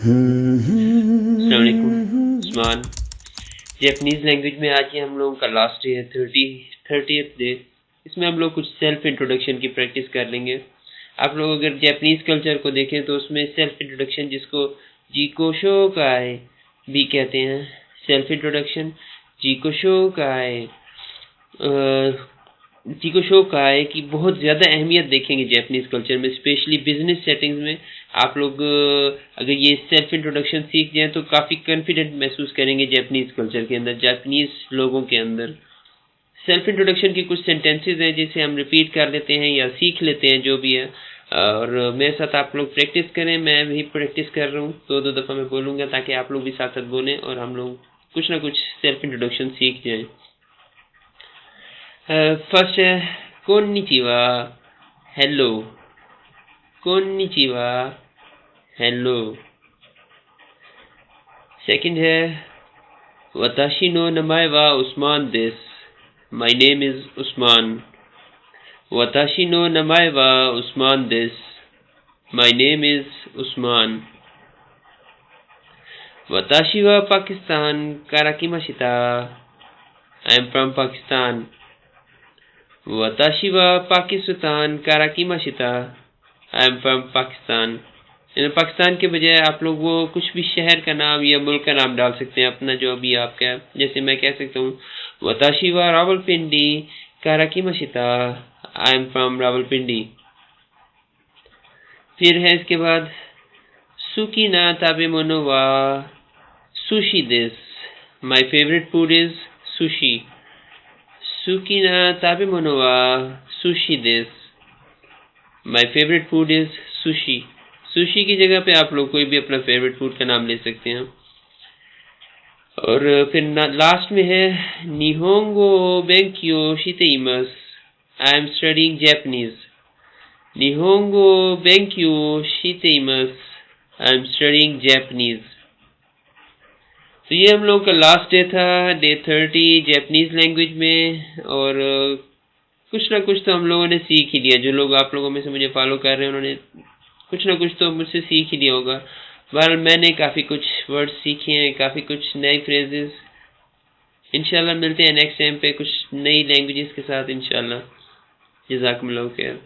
अस्सलाम वालेकुम Usman. Japanese language में आज ये हम लोगों का लास्ट डे है, 30th डे। इसमें हम लोग कुछ सेल्फ इंट्रोडक्शन की प्रैक्टिस कर लेंगे। आप लोग अगर जैपनीज़ कल्चर को देखें तो उसमें सेल्फ इंट्रोडक्शन, जिसको जीकोशो काई भी कहते हैं, सेल्फ इंट्रोडक्शन जीकोशो काई, चीको शो का है कि बहुत ज़्यादा अहमियत देखेंगे जैपनीज़ कल्चर में, स्पेशली बिजनेस सेटिंग्स में। आप लोग अगर ये सेल्फ इंट्रोडक्शन सीख जाएं तो काफ़ी कॉन्फिडेंट महसूस करेंगे जैपनीज़ कल्चर के अंदर, जैपनीज़ लोगों के अंदर। सेल्फ इंट्रोडक्शन की कुछ सेंटेंसेस हैं जिसे हम रिपीट कर लेते हैं या सीख लेते हैं, जो भी है। और मेरे साथ आप लोग प्रैक्टिस करें, मैं भी प्रैक्टिस कर रहा हूँ, दो दो दफ़ा मैं बोलूँगा ताकि आप लोग भी साथ साथ बोलें और हम लोग कुछ ना कुछ सेल्फ इंट्रोडक्शन सीख जाएं। फर्स्ट है कोन्निचिवा, हेलो। कोन्निचिवा, हेलो। सेकंड है वताशी नो नमाए वा उस्मान देस, माय नेम इज उस्मान। वताशी नो नमाए वा उस्मान देस, माय नेम इज उस्मान। वताशी वा पाकिस्तान काराकीमाशिता, आई एम फ्रॉम पाकिस्तान। वताशी वा पाकिस्तान काराकीमाशिता, I am from Pakistan. Pakistan के बजाय आप लोग वो कुछ भी शहर का नाम या मुल्क का नाम डाल सकते हैं, अपना जो भी आपका है। जैसे मैं कह सकता हूँ वताशी वा रावलपिंडी काराकीमाशिता, आई एम फ्रॉम रावलपिंडी। फिर है इसके बाद सुकी ना ताबे मोनो वा सुशी दिस, my favourite food is sushi. सुकी ना ताबे मोनो वा सुशी दिस, my favourite food is sushi. Sushi की जगह पे आप लोग कोई भी अपना फेवरेट फूड का नाम ले सकते हैं। और फिर लास्ट में है निहोंगो बेंक्यो शितेइमस, आई एम स्टडीइंग जैपनीज। निहोंगो बेंक्यो शितेइमस, आई एम स्टडीइंग जैपनीज। तो ये हम लोग का लास्ट डे था, डे 30 जैपनीज लैंग्वेज में। और कुछ ना कुछ तो हम लोगों ने सीख ही लिया। जो लोग आप लोगों में से मुझे फॉलो कर रहे हैं उन्होंने कुछ ना कुछ तो मुझसे सीख ही लिया होगा। बहरहाल मैंने काफ़ी कुछ वर्ड्स सीखे हैं, काफ़ी कुछ नए फ्रेजेस। इंशाल्लाह मिलते हैं नेक्स्ट टाइम पे कुछ नई लैंग्वेजेस के साथ इंशाल्लाह। जज़ाकुमुल्लाह खैर।